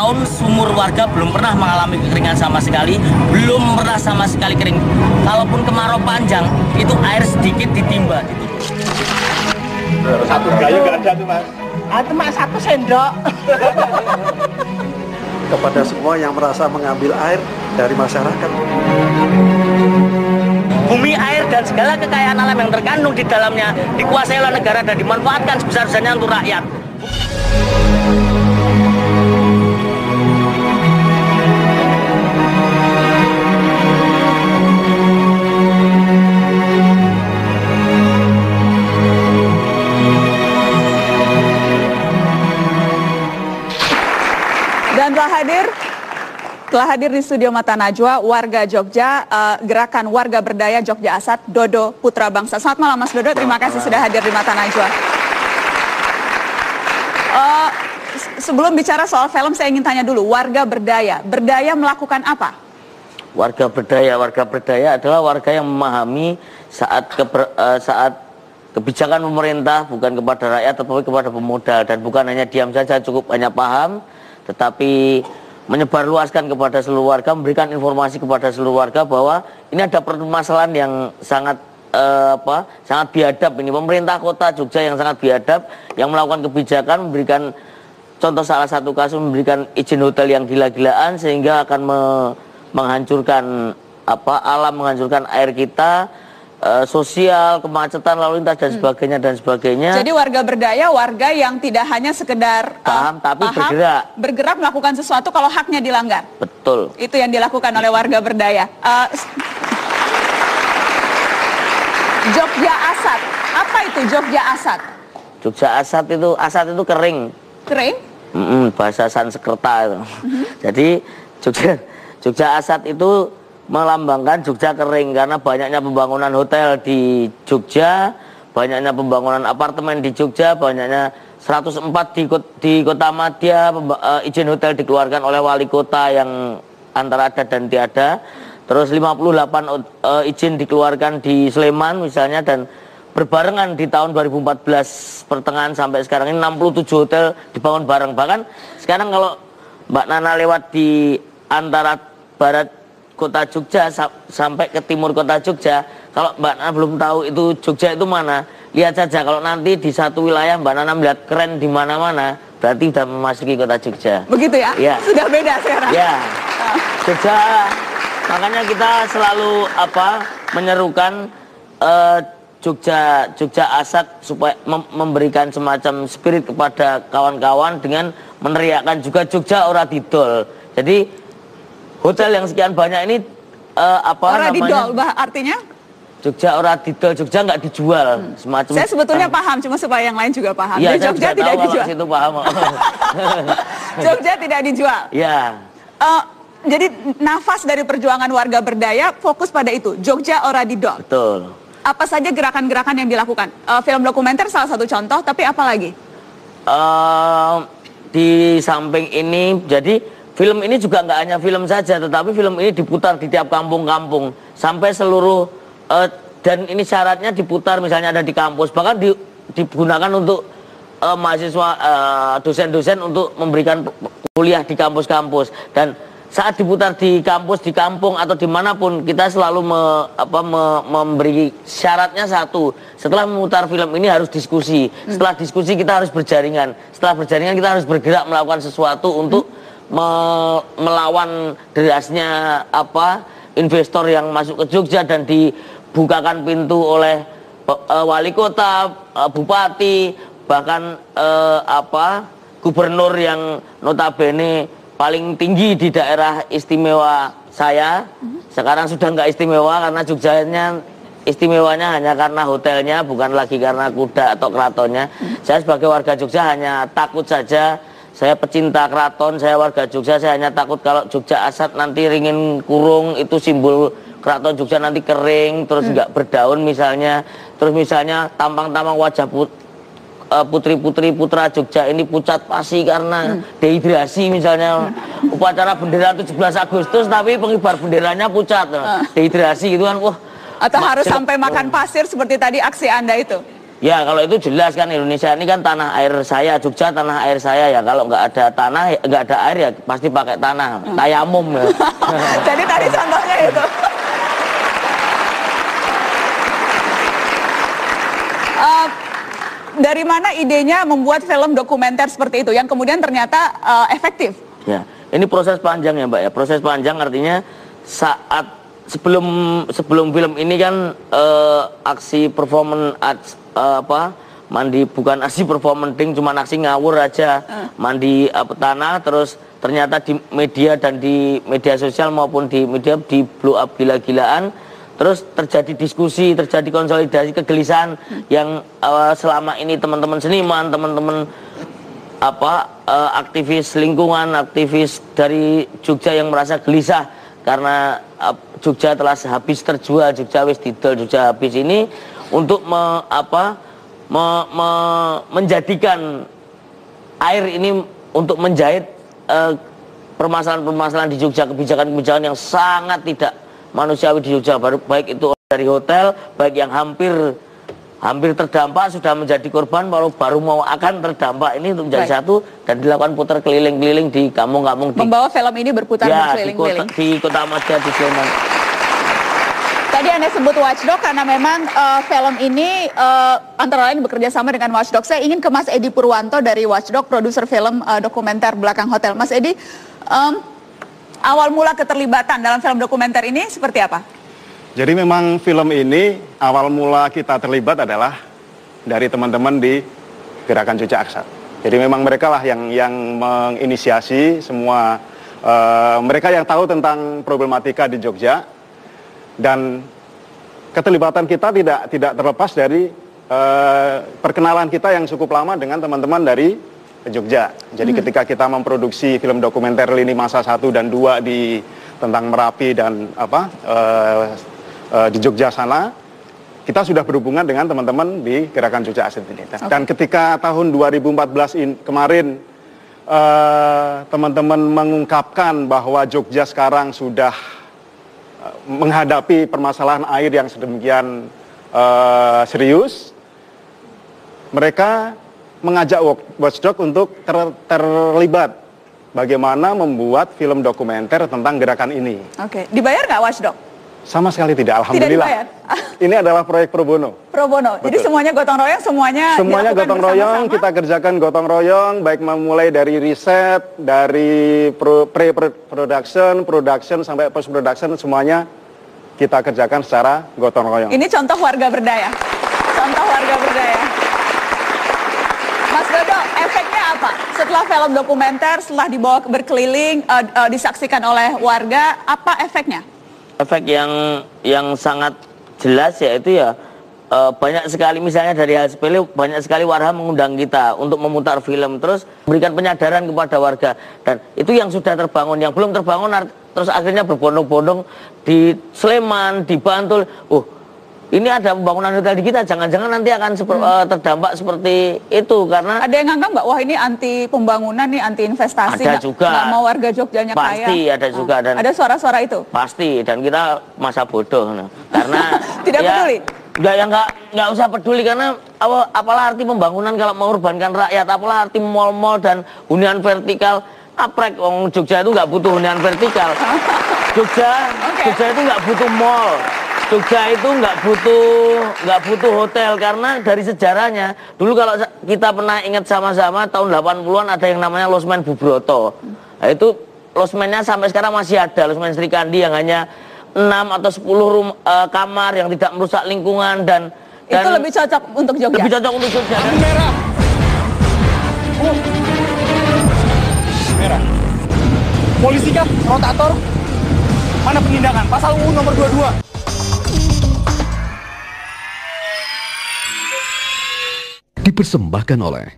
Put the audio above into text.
tahun sumur warga belum pernah mengalami kekeringan sama sekali, belum pernah sama sekali kering. Kalaupun kemarau panjang, itu air sedikit ditimba. Satu gayu nggak ada tuh mas? Itu mas 1 sendok. Kepada semua yang merasa mengambil air dari masyarakat. Bumi, air, dan segala kekayaan alam yang terkandung di dalamnya dikuasai oleh negara dan dimanfaatkan sebesar-besarnya untuk rakyat. Dan telah hadir di studio Mata Najwa warga Jogja, gerakan warga berdaya Jogja Asat, Dodo Putra Bangsa. Selamat malam Mas Dodo, terima kasih sudah hadir di Mata Najwa. Sebelum bicara soal film, saya ingin tanya dulu, warga berdaya melakukan apa? Warga berdaya adalah warga yang memahami saat kebijakan pemerintah bukan kepada rakyat tetapi kepada pemodal, dan bukan hanya diam saja, cukup hanya paham, tetapi menyebarluaskan kepada seluruh warga, memberikan informasi kepada seluruh warga bahwa ini ada permasalahan yang sangat sangat biadab ini. Pemerintah kota Jogja yang sangat biadab, yang melakukan kebijakan, memberikan contoh salah satu kasus, memberikan izin hotel yang gila-gilaan sehingga akan menghancurkan alam, menghancurkan air kita, sosial, kemacetan, lalu lintas, dan sebagainya. Jadi warga berdaya, warga yang tidak hanya sekedar paham, tapi bergerak melakukan sesuatu kalau haknya dilanggar. Betul. Itu yang dilakukan oleh warga berdaya. Jogja Asat, apa itu Jogja Asat? Jogja Asat itu kering. Kering? Bahasa Sanskerta itu. Jadi Jogja Asat itu melambangkan Jogja kering karena banyaknya pembangunan hotel di Jogja, banyaknya pembangunan apartemen di Jogja, banyaknya 104 di Kota Madya, izin hotel dikeluarkan oleh wali kota yang antara ada dan tiada. Terus 58 izin dikeluarkan di Sleman misalnya, dan berbarengan di tahun 2014 pertengahan sampai sekarang ini 67 hotel dibangun bareng. Bahkan sekarang kalau Mbak Nana lewat di antara barat kota Jogja sampai ke timur kota Jogja, kalau Mbak Nana belum tahu itu Jogja itu mana, lihat saja. Kalau nanti di satu wilayah Mbak Nana melihat keren di mana-mana, berarti sudah memasuki kota Jogja. Begitu ya? Ya. Sudah beda sekarang. Ya. Jogja, makanya kita selalu menyerukan Jogja Asat supaya memberikan semacam spirit kepada kawan-kawan dengan meneriakkan juga Jogja ora didol. Jadi hotel yang sekian banyak ini ora didol, artinya? Jogja ora didol, Jogja nggak dijual, semacam. Saya sebetulnya paham, cuma supaya yang lain juga paham. Ya, jadi Jogja tidak dijual. Situ paham. Jogja tidak dijual. Ya. Jadi nafas dari perjuangan warga berdaya fokus pada itu, Jogja ora didol. Betul. Apa saja gerakan-gerakan yang dilakukan? Film dokumenter salah satu contoh, tapi apa lagi? Di samping ini, jadi film ini juga nggak hanya film saja, tetapi film ini diputar di tiap kampung-kampung sampai seluruh, dan ini syaratnya diputar misalnya ada di kampus, bahkan digunakan untuk mahasiswa, dosen-dosen untuk memberikan kuliah di kampus-kampus. Dan saat diputar di kampus, di kampung atau dimanapun, kita selalu memberi syaratnya satu. Setelah memutar film ini harus diskusi. Setelah diskusi kita harus berjaringan. Setelah berjaringan kita harus bergerak melakukan sesuatu untuk melawan derasnya investor yang masuk ke Jogja, dan dibukakan pintu oleh wali kota, bupati, bahkan gubernur yang notabene paling tinggi di daerah istimewa saya. Sekarang sudah nggak istimewa karena Jogjanya istimewanya hanya karena hotelnya, bukan lagi karena kuda atau keratonnya. Saya sebagai warga Jogja hanya takut saja. Saya pecinta keraton, saya warga Jogja, saya hanya takut kalau Jogja Asat nanti ringin kurung, itu simbol keraton Jogja nanti kering, terus nggak berdaun misalnya. Terus misalnya tampang-tampang wajah putri-putri putra Jogja ini pucat pasi karena dehidrasi misalnya. Upacara bendera 17 Agustus tapi pengibar benderanya pucat, dehidrasi gitu kan. Wah. Atau harus sampai makan pasir seperti tadi aksi Anda itu. Ya kalau itu jelas kan, Indonesia ini kan tanah air saya, Jogja tanah air saya ya. Kalau nggak ada tanah, nggak ada air ya pasti pakai tanah, tayamum ya. Jadi tadi contohnya itu. Dari mana idenya membuat film dokumenter seperti itu yang kemudian ternyata efektif? Ya, ini proses panjang ya Mbak ya. Proses panjang artinya saat sebelum film ini kan aksi performance mandi, bukan aksi performance cuma aksi ngawur aja, mandi tanah, terus ternyata di media dan di media sosial maupun di media di blow up gila-gilaan, terus terjadi diskusi, terjadi konsolidasi kegelisahan yang selama ini teman-teman seniman, teman-teman aktivis lingkungan, aktivis dari Jogja yang merasa gelisah karena Jogja telah habis terjual, Jogja wis didol, Jogja habis ini, untuk menjadikan air ini untuk menjahit permasalahan-permasalahan di Jogja, kebijakan-kebijakan yang sangat tidak manusiawi di Jogja, baik itu dari hotel, baik yang hampir terdampak sudah menjadi korban, baru mau akan terdampak, ini untuk menjadi satu dan dilakukan putar keliling-keliling di kampung-kampung. Membawa film ini berputar berkeliling-keliling di kota Madya, di Sleman. Tadi Anda sebut Watchdog karena memang film ini antara lain bekerja sama dengan Watchdog. Saya ingin ke Mas Edi Purwanto dari Watchdog, produser film dokumenter Belakang Hotel. Mas Edi, awal mula keterlibatan dalam film dokumenter ini seperti apa? Jadi memang film ini awal mula kita terlibat adalah dari teman-teman di Gerakan Jogja Asat. Jadi memang mereka lah yang menginisiasi semua, mereka yang tahu tentang problematika di Jogja, dan keterlibatan kita tidak terlepas dari perkenalan kita yang cukup lama dengan teman-teman dari Jogja. Jadi ketika kita memproduksi film dokumenter Lini Masa 1 dan 2 tentang Merapi dan di Jogja sana, kita sudah berhubungan dengan teman-teman di Gerakan Jogja Asset ini. Dan ketika tahun 2014 kemarin teman-teman mengungkapkan bahwa Jogja sekarang sudah menghadapi permasalahan air yang sedemikian serius, mereka mengajak Watchdog untuk terlibat bagaimana membuat film dokumenter tentang gerakan ini. Oke, dibayar nggak Watchdog? Sama sekali tidak, alhamdulillah. Tidak dibayar? Ini adalah proyek pro bono. Pro bono. Betul. Jadi semuanya gotong royong, semuanya gotong royong, kita kerjakan gotong royong, baik memulai dari riset, dari pre-production, production sampai post-production, semuanya kita kerjakan secara gotong royong. Ini contoh warga berdaya. Contoh warga berdaya. Mas Dodo, efeknya apa? Setelah film dokumenter, setelah dibawa berkeliling, disaksikan oleh warga, apa efeknya? Efek yang sangat jelas yaitu ya banyak sekali, misalnya dari hal sepele, banyak sekali warga mengundang kita untuk memutar film, terus memberikan penyadaran kepada warga, dan itu yang sudah terbangun. Yang belum terbangun terus akhirnya berbondong-bondong di Sleman, di Bantul, ini ada pembangunan hotel di kita, jangan-jangan nanti akan terdampak seperti itu. Karena ada yang nganggap nggak, wah ini anti pembangunan nih, anti investasi, ada juga, nggak mau warga Jogjanya kaya. Pasti ada juga, dan ada suara-suara itu. Pasti, dan kita masa bodoh, karena tidak peduli. Nggak usah peduli, karena apalah arti pembangunan kalau mengorbankan rakyat, apalah arti mal-mal dan hunian vertikal. Aprek, Jogja itu nggak butuh hunian vertikal. Jogja itu nggak butuh mall. Jogja itu nggak butuh hotel, karena dari sejarahnya dulu, kalau kita pernah ingat sama-sama, tahun 80-an ada yang namanya Losmen Bubroto. Nah, itu losmennya sampai sekarang masih ada, Losmen Sri Kandi, yang hanya 6 atau 10 kamar yang tidak merusak lingkungan, dan itu lebih cocok untuk Jogja. Lebih cocok untuk Jogja. Merah. Merah. Polisi kah? Rotator? Mana penindakan? Pasal UU nomor 22. Dipersembahkan oleh